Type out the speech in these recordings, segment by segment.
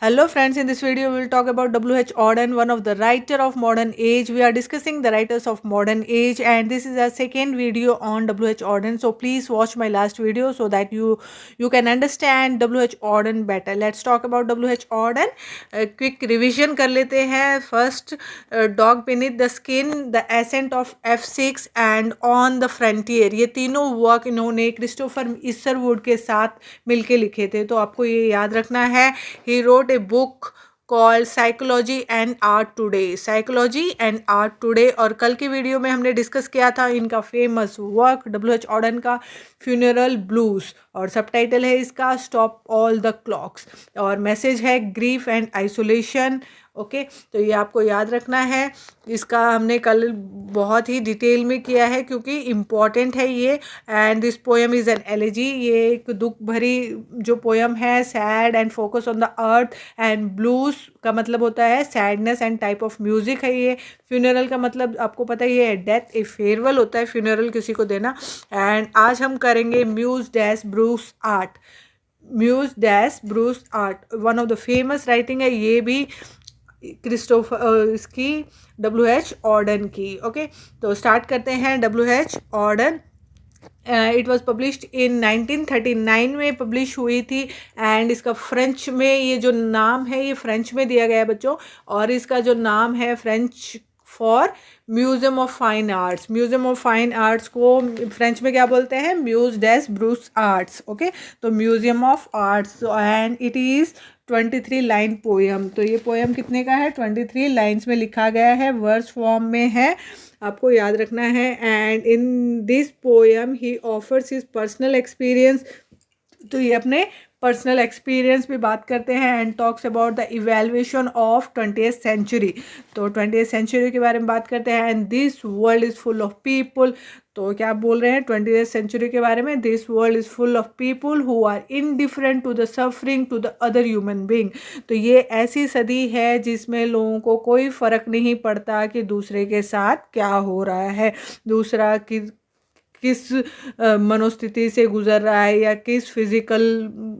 Hello friends, in this video we will talk about W.H. Auden, one of the writer of modern age. We are discussing the writers of modern age and this is our second video on W.H. Auden. So please watch my last video so that you can understand W.H. Auden better. Let's talk about W.H. Auden. Quick revision कर लेते हैं. First, Dog Beneath the Skin, The Ascent of F6 and On the Frontier. ये तीनों work इन्होंने Christopher इसरवुड के साथ मिलके लिखे थे, तो आपको ये याद रखना है. He wrote a book called Psychology and Art Today. Psychology and Art Today. और कल की वीडियो में हमने डिस्कस किया था इनका फेमस वर्क W.H. ऑडन का फ्यूनरल ब्लूज, और सबटाइटल है इसका स्टॉप ऑल द क्लॉक्स, और मैसेज है ग्रीफ एंड आइसोलेशन. ओके, तो ये आपको याद रखना है. इसका हमने कल बहुत ही डिटेल में किया है क्योंकि इम्पॉर्टेंट है ये. And this poem is an elegy. ये एक दुख भरी जो पोएम है, sad and focus on the earth, and blues का मतलब होता है sadness and type of music है ये. फ्यूनरल का मतलब आपको पता ही है, डेथ, ए फेयरवेल होता है फ्यूनरल किसी को देना. एंड आज हम करेंगे Musée dash Beaux Arts. Musée dash Beaux Arts one of the famous writing है ये भी क्रिस्टोफर इसकी W.H. ऑडन की. ओके, तो स्टार्ट करते हैं. W.H. Auden it was published in 1939 में पब्लिश हुई थी. एंड इसका फ्रेंच में ये जो नाम है ये फ्रेंच में दिया गया है बच्चों, और इसका जो नाम है French for museum of fine arts. Museum of fine arts को फ्रेंच में क्या बोलते हैं? म्यूज डैश ब्रूस आर्ट्स. ओके, तो museum of arts. And it is 23 line poem. तो ये पोएम कितने का है? 23 लाइन्स में लिखा गया है, वर्स फॉर्म में है, आपको याद रखना है. And in this poem he offers his personal experience. तो ये अपने पर्सनल एक्सपीरियंस भी बात करते हैं. And talks about the evaluation of 20th century. तो 20th सेंचुरी के बारे में बात करते हैं. And this world is full of people. तो क्या बोल रहे हैं 20th सेंचुरी के बारे में? This world is full of people who are indifferent to the suffering to the other human being. तो ये ऐसी सदी है जिसमें लोगों को कोई फ़र्क नहीं पड़ता कि दूसरे के साथ क्या हो रहा है, दूसरा किस मनोस्थिति से गुज़र रहा है या किस फिज़िकल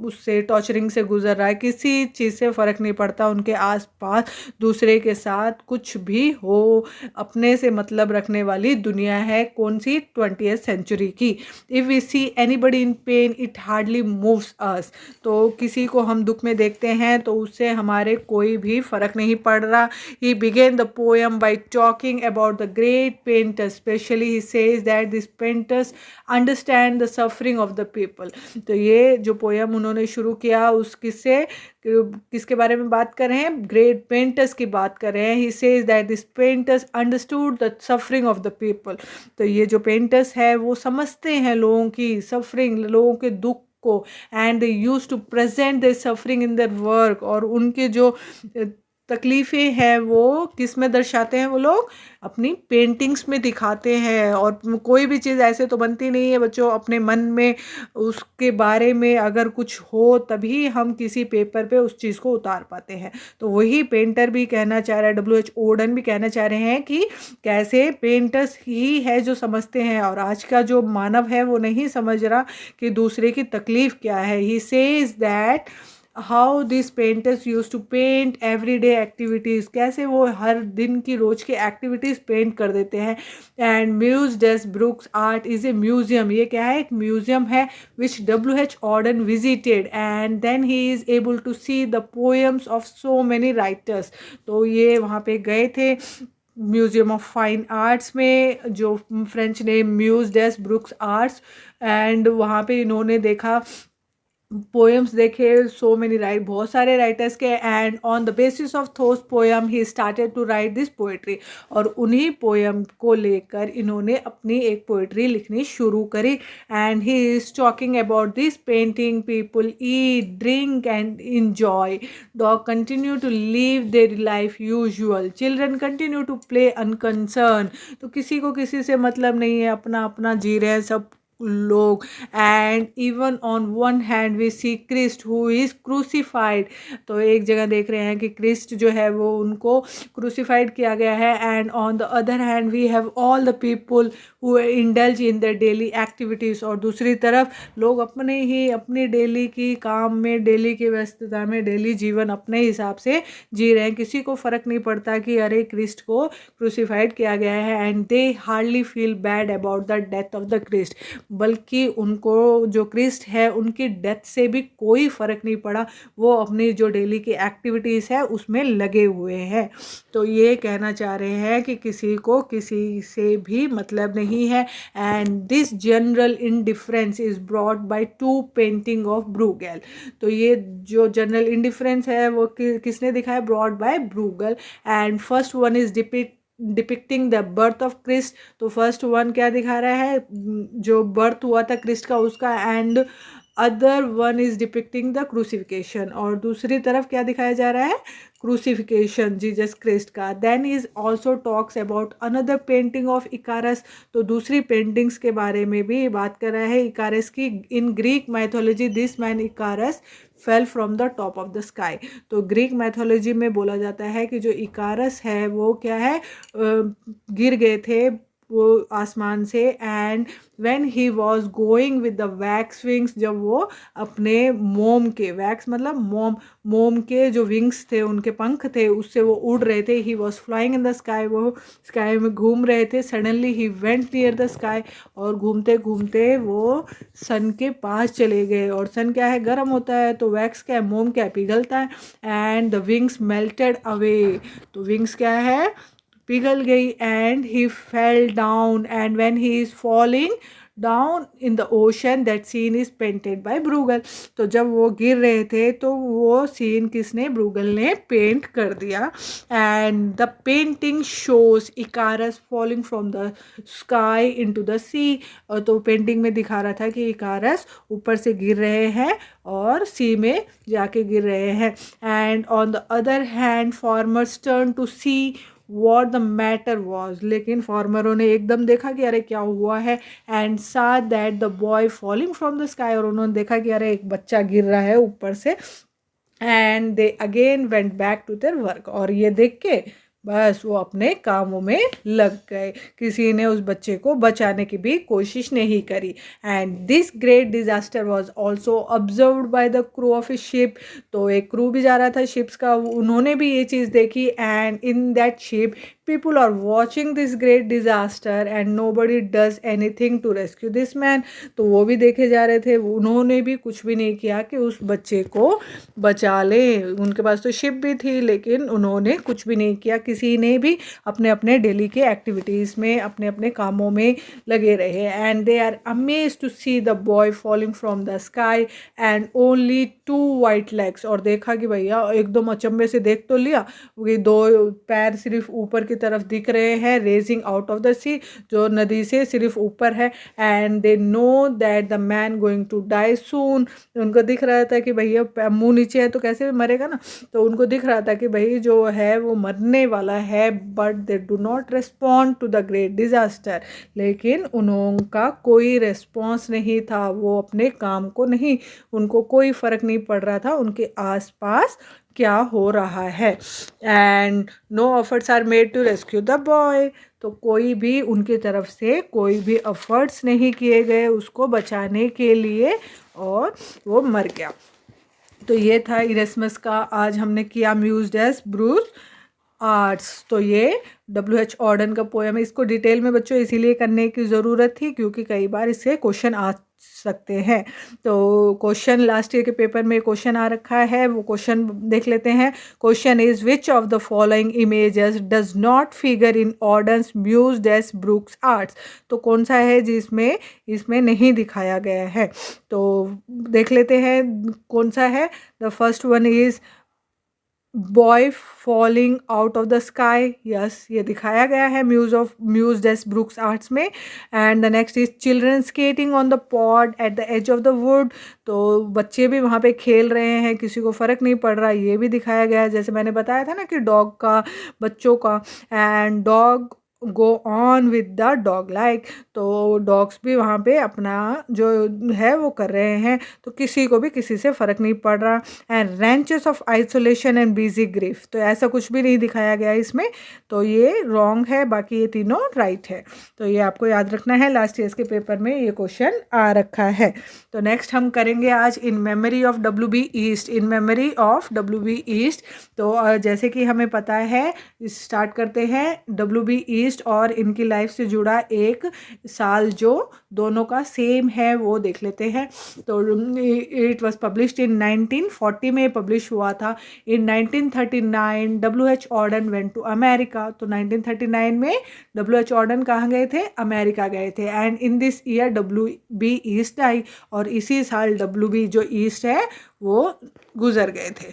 उससे टॉर्चरिंग से गुज़र रहा है, किसी चीज़ से फ़र्क नहीं पड़ता. उनके आसपास दूसरे के साथ कुछ भी हो, अपने से मतलब रखने वाली दुनिया है. कौन सी? 20th सेंचुरी की. If we see anybody in pain it hardly moves us. तो किसी को हम दुख में देखते हैं तो उससे हमारे कोई भी फ़र्क नहीं पड़ रहा. ही begin the poem by talking about the great painter. Specially he says that this painter understand the suffering of the people. तो ये जो पोएम उन्होंने शुरू किया उस किसके बारे में बात कर रहे हैं? ग्रेट पेंटर्स की बात कर रहे हैं. ही says that this painters understood the suffering of the people. तो ये जो पेंटर्स है वो समझते हैं लोगों की सफरिंग, लोगों के दुख को. And they use to present the suffering in their work. और उनके जो तकलीफ़ें हैं वो किस में दर्शाते हैं? वो लोग अपनी पेंटिंग्स में दिखाते हैं. और कोई भी चीज़ ऐसे तो बनती नहीं है बच्चों, अपने मन में उसके बारे में अगर कुछ हो तभी हम किसी पेपर पे उस चीज़ को उतार पाते हैं. तो वही पेंटर भी कहना चाह रहा है, W.H. ऑडन भी कहना चाह रहे हैं कि कैसे पेंटर्स ही है जो समझते हैं, और आज का जो मानव है वो नहीं समझ रहा कि दूसरे की तकलीफ़ क्या है. He says that how this painters use to paint everyday activities. कैसे वो हर दिन की रोज की एक्टिविटीज़ पेंट कर देते हैं. And Musée des Beaux Art is a museum. ये क्या है? एक म्यूजियम है which W.H. Auden visited. And then he is able to see the poems of so many writers. तो ये वहाँ पे गए थे म्यूजियम ऑफ फाइन आर्ट्स में, जो French name Musée des Beaux Arts. And वहाँ पे इन्होंने देखा, पोएम्स देखे, सो मेनी राइट, बहुत सारे राइटर्स के. And on the basis of those poem ही started to write this poetry. और उन्हीं पोएम को लेकर इन्होंने अपनी एक पोएट्री लिखनी शुरू करी. And he is talking about this painting people eat drink and enjoy. Dog continue to live their life usual. Children continue to play unconcern. तो किसी को किसी से मतलब नहीं है, अपना अपना जी रहे हैं सब, लोग। And even on one hand we see Christ who is crucified. तो एक जगह देख रहे हैं कि क्रिस्ट जो है वो उनको क्रूसिफाइड किया गया है। And on the other hand we have all the people who indulge in the daily activities. और दूसरी तरफ लोग अपने ही अपनी डेली की काम में, डेली की व्यस्तता में, डेली जीवन अपने हिसाब से जी रहे हैं। किसी को फ़र्क नहीं पड़ता कि अरे क्रिस्ट को क्रूसिफाइड किया गया है। And they hardly feel bad about the death of the Christ. बल्कि उनको जो क्रिस्ट है उनकी डेथ से भी कोई फ़र्क नहीं पड़ा, वो अपनी जो डेली की एक्टिविटीज़ है उसमें लगे हुए हैं। तो ये कहना चाह रहे हैं कि किसी को किसी से भी मतलब नहीं है। And this general indifference is brought by to painting of Bruegel. तो ये जो जनरल इनडिफरेंस है वो किसने दिखाया? Brought by Bruegel. And first one is depicting the birth of Christ. तो फर्स्ट वन क्या दिखा रहा है? जो बर्थ हुआ था क्रिस्ट का उसका। And other one is depicting the crucifixion. और दूसरी तरफ क्या दिखाया जा रहा है? क्रूसिफिकेशन जीसस क्रिस्ट का। Then is also talks about another painting of Icarus. तो दूसरी पेंटिंग्स के बारे में भी बात कर रहा है इकारस की। In Greek mythology this man इकारस fell from the top of the sky. तो ग्रीक मैथोलॉजी में बोला जाता है कि जो इकारस है वो क्या है, गिर गए थे वो आसमान से। And when he was going with the wax wings, जब वो अपने मोम के, वैक्स मतलब मोम, मोम के जो विंग्स थे, उनके पंख थे, उससे वो उड़ रहे थे। He was flying in the sky, वो स्काई में घूम रहे थे। Suddenly he went near the sky, और घूमते घूमते वो सन के पास चले गए। और सन क्या है? गर्म होता है। तो वैक्स क्या है? मोम क्या है? पिघलता है। And the wings melted away. तो विंग्स क्या है? पिघल गई। And he fell down. And when he is falling down in the ocean that scene is painted by Bruegel. तो जब वो गिर रहे थे तो वो सीन किसने? ब्रूगल ने पेंट कर दिया। And the painting shows Icarus falling from the sky into the sea. तो पेंटिंग में दिखा रहा था कि इकारस ऊपर से गिर रहे हैं और सी में जाके गिर रहे हैं। And on the other hand farmers turn to see what the matter was. लेकिन फार्मरों ने एकदम देखा कि अरे क्या हुआ है। एंड सा that the boy falling from the sky. और उन्होंने देखा कि अरे एक बच्चा गिर रहा है ऊपर से। And they again went back to their work. और ये देख के बस वो अपने कामों में लग गए। किसी ने उस बच्चे को बचाने की भी कोशिश नहीं करी। And this great disaster was also observed by the crew of A ship. तो एक क्रू भी जा रहा था शिप्स का, उन्होंने भी ये चीज़ देखी। And in that ship people are watching this great disaster and nobody does anything to rescue this man। तो वो भी देखे जा रहे थे, उन्होंने भी कुछ भी नहीं किया कि उस बच्चे को बचा ले। उनके पास तो शिप भी थी लेकिन उन्होंने कुछ भी नहीं किया। किसी ने भी अपने अपने डेली के एक्टिविटीज़ में, अपने अपने कामों में लगे रहे। And they are amazed to see the boy falling from the sky and only 2 white legs. और देखा कि भैया एकदम अचंभे से देख तो लिया कि 2 पैर सिर्फ ऊपर की तरफ दिख रहे हैं, raising out of the sea, जो नदी से सिर्फ ऊपर है। And they know that the man going to die soon. उनको दिख रहा था कि भैया मुंह नीचे है तो कैसे मरेगा ना। तो उनको दिख रहा था कि भाई जो है वो मरने वाला है। But they do not respond to the great disaster. लेकिन उनका कोई रिस्पॉन्स नहीं था, वो अपने काम को नहीं, उनको कोई फर्क नहीं पड़ रहा था उनके आसपास क्या हो रहा है। And no efforts are made to rescue the boy. तो कोई भी उनकी तरफ से कोई भी एफर्ट्स नहीं किए गए उसको बचाने के लिए, और वो मर गया। तो ये था इरेस्मस का, आज हमने किया म्यूज्ड एज ब्रूस आर्ट्स। तो ये W.H. ऑर्डन का पोएम है। इसको डिटेल में बच्चों इसीलिए करने की ज़रूरत थी क्योंकि कई बार इससे क्वेश्चन आ सकते हैं। तो क्वेश्चन लास्ट ईयर के पेपर में क्वेश्चन आ रखा है, वो क्वेश्चन देख लेते हैं। Question is which of the following images does not figure in Auden's म्यूज्ड एज ब्रूक्स आर्ट्स। तो कौन सा है जिसमें इसमें नहीं दिखाया गया है। तो देख लेते हैं कौन सा है। The first one is boy falling out of the sky. Yes, ये दिखाया गया है म्यूज्ड एज ब्रूक्स आर्ट्स में। And the next is children skating on the pond at the edge of the wood. तो बच्चे भी वहाँ पे खेल रहे हैं, किसी को फ़र्क नहीं पड़ रहा, ये भी दिखाया गया है। जैसे मैंने बताया था ना कि डॉग का, बच्चों का। And dog go on with the dog like, तो डॉग्स भी वहाँ पे अपना जो है वो कर रहे हैं, तो किसी को भी किसी से फ़र्क नहीं पड़ रहा। And ranches of isolation and busy grief, तो ऐसा कुछ भी नहीं दिखाया गया इसमें, तो ये रॉन्ग है, बाकी ये तीनों राइट है। तो ये आपको याद रखना है, लास्ट ईयर्स के पेपर में ये क्वेश्चन आ रखा है। तो नेक्स्ट हम करेंगे आज in memory of WB east, in memory of WB ईस्ट। तो जैसे कि हमें पता है, स्टार्ट करते हैं WB ईस्ट और इनकी लाइफ से जुड़ा एक साल जो दोनों का सेम है वो देख लेते हैं। तो इट वाज पब्लिश्ड इन 1940 में पब्लिश हुआ था। In 1939 WH Auden went to America, तो 1939 में WH ऑर्डन कहाँ गए थे? अमेरिका गए थे। And in this year WB ईस्ट आई, और इसी साल WB जो ईस्ट है वो गुजर गए थे।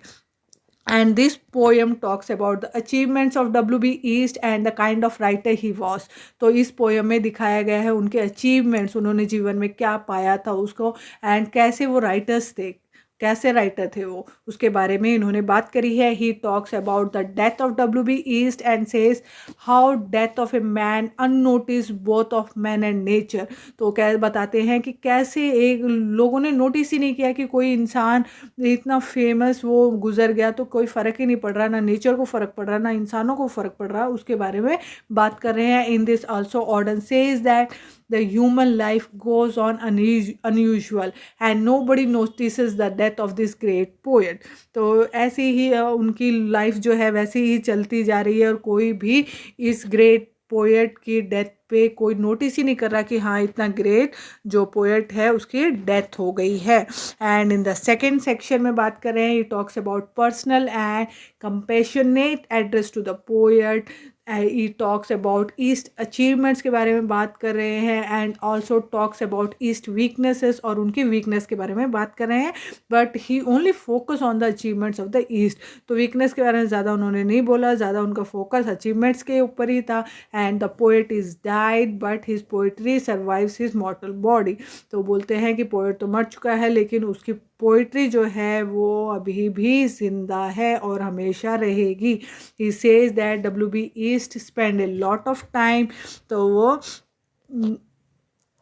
And this poem talks about the achievements of WB East and the kind of writer he was. तो इस पोएम में दिखाया गया है उनके अचीवमेंट्स, उन्होंने जीवन में क्या पाया था उसको, एंड कैसे वो राइटर्स थे, कैसे राइटर थे वो, उसके बारे में इन्होंने बात करी है। He talks about the death of WB east and says how death of a man unnoticed both of man and nature. तो क्या बताते हैं कि कैसे एक लोगों ने नोटिस ही नहीं किया कि कोई इंसान इतना फेमस वो गुजर गया, तो कोई फ़र्क ही नहीं पड़ रहा, ना नेचर को फ़र्क पड़ रहा, ना इंसानों को फ़र्क पड़ रहा, उसके बारे में बात कर रहे हैं। In this also Auden says that the human life goes on unusual and nobody notices the death of this great poet। तो ऐसी ही उनकी लाइफ जो है वैसी ही चलती जा रही है, और कोई भी इस ग्रेट पोएट की डेथ पे कोई नोटिस ही नहीं कर रहा कि हाँ इतना ग्रेट जो पोएट है उसकी डेथ हो गई है। And in the second section में बात कर रहे हैं, ये talks about personal and compassionate address to the poet. He talks about ईस्ट अचीवमेंट्स के बारे में बात कर रहे हैं, एंड ऑल्सो टॉक्स अबाउट ईस्ट वीकनेसेस, और उनकी वीकनेस के बारे में बात कर रहे हैं। But he only focus on the achievements of the east, तो वीकनेस के बारे में ज़्यादा उन्होंने नहीं बोला, ज़्यादा उनका फोकस अचीवमेंट्स के ऊपर ही था। And the poet is died but his poetry survives his मॉर्टल body, तो बोलते हैं कि पोएट तो मर चुका है लेकिन उसकी पोइट्री जो है वो अभी भी जिंदा है और हमेशा रहेगी। ही says that WB east spend a lot of time, तो वो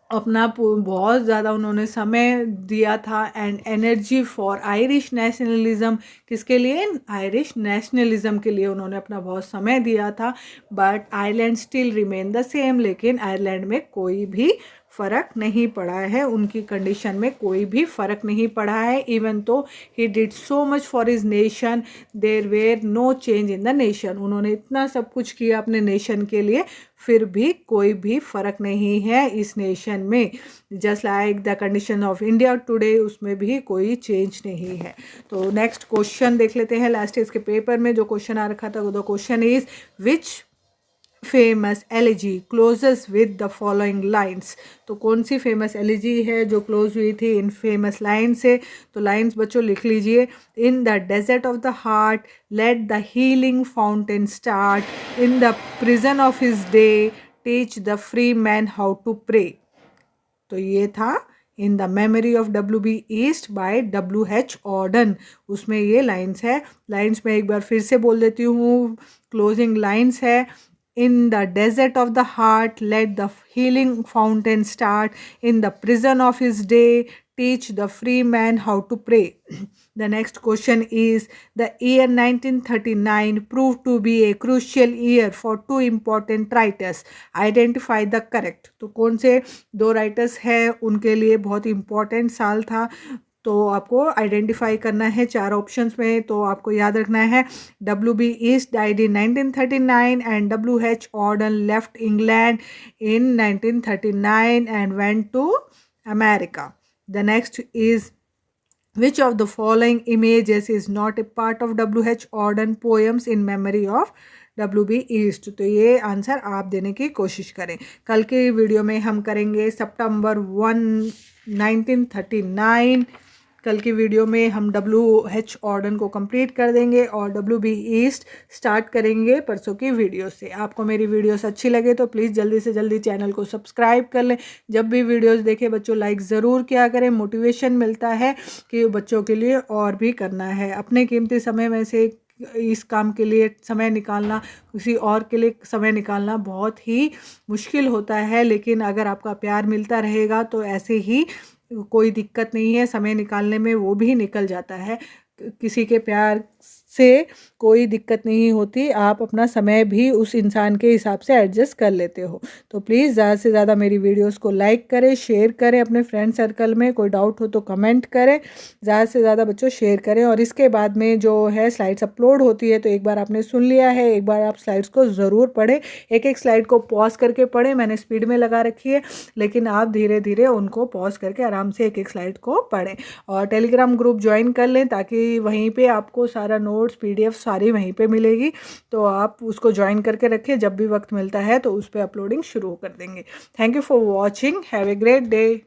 अपना बहुत ज़्यादा उन्होंने समय दिया था and energy for Irish nationalism, किसके लिए? आयरिश नेशनलिज्म के लिए उन्होंने अपना बहुत समय दिया था। But Ireland still remain the same, लेकिन आयरलैंड में कोई भी फ़र्क नहीं पड़ा है, उनकी कंडीशन में कोई भी फ़र्क नहीं पड़ा है। Even though he did so much for his nation, there were no change in the nation, उन्होंने इतना सब कुछ किया अपने नेशन के लिए, फिर भी कोई भी फ़र्क नहीं है इस नेशन में। Just like the condition of India today, उसमें भी कोई चेंज नहीं है। तो नेक्स्ट क्वेश्चन देख लेते हैं, लास्ट इसके पेपर में जो क्वेश्चन आ रखा था, the question is which famous elegy closes with the following lines. तो कौन सी फेमस एलिजी है जो क्लोज हुई थी इन फेमस लाइन से? तो लाइन्स बच्चों लिख लीजिए। In the desert of the heart let the healing fountain start, in the prison of his day teach the free man how to pray. तो ये था in the memory of WB ईस्ट by WH Auden, उसमें ये lines है। Lines में एक बार फिर से बोल देती हूँ, क्लोजिंग लाइन्स है। In the desert of the heart, let the healing fountain start. In the prison of his day, teach the free man how to pray. The next question is, the year 1939 proved to be a crucial year for two important writers. Identify the correct. तो कौन से दो writers हैं उनके लिए बहुत important साल था, तो आपको आइडेंटिफाई करना है चार ऑप्शंस में। तो आपको याद रखना है, WB ईस्ट died in 1939 and WH Auden left England in 1939 and went to America. The next is which of the following images is not a part of WH Auden poems in memory of WB ईस्ट। तो ये answer आप देने की कोशिश करें। कल के वीडियो में हम करेंगे सितंबर 1 1939। कल की वीडियो में हम WH ऑर्डन को कंप्लीट कर देंगे और WB ईस्ट स्टार्ट करेंगे परसों की वीडियो से। आपको मेरी वीडियोस अच्छी लगे तो प्लीज़ जल्दी से जल्दी चैनल को सब्सक्राइब कर लें। जब भी वीडियोस देखें बच्चों लाइक ज़रूर किया करें, मोटिवेशन मिलता है कि बच्चों के लिए और भी करना है। अपने कीमती समय में से इस काम के लिए समय निकालना, किसी और के लिए समय निकालना बहुत ही मुश्किल होता है, लेकिन अगर आपका प्यार मिलता रहेगा तो ऐसे ही कोई दिक्कत नहीं है, समय निकालने में वो भी निकल जाता है। किसी के प्यार से कोई दिक्कत नहीं होती, आप अपना समय भी उस इंसान के हिसाब से एडजस्ट कर लेते हो। तो प्लीज़ ज़्यादा से ज़्यादा मेरी वीडियोस को लाइक करें, शेयर करें अपने फ्रेंड सर्कल में, कोई डाउट हो तो कमेंट करें, ज़्यादा से ज़्यादा बच्चों शेयर करें। और इसके बाद में जो है स्लाइड्स अपलोड होती है, तो एक बार आपने सुन लिया है, एक बार आप स्लाइड्स को ज़रूर पढ़ें, एक एक स्लाइड को पॉज करके पढ़ें। मैंने स्पीड में लगा रखी है, लेकिन आप धीरे धीरे उनको पॉज करके आराम से एक एक स्लाइड को पढ़ें। और टेलीग्राम ग्रुप ज्वाइन कर लें, ताकि वहीं पे आपको सारा नोट्स PDF सारी वहीं पे मिलेगी, तो आप उसको ज्वाइन करके रखें, जब भी वक्त मिलता है तो उस पर अपलोडिंग शुरू कर देंगे। Thank you for watching, have a great day.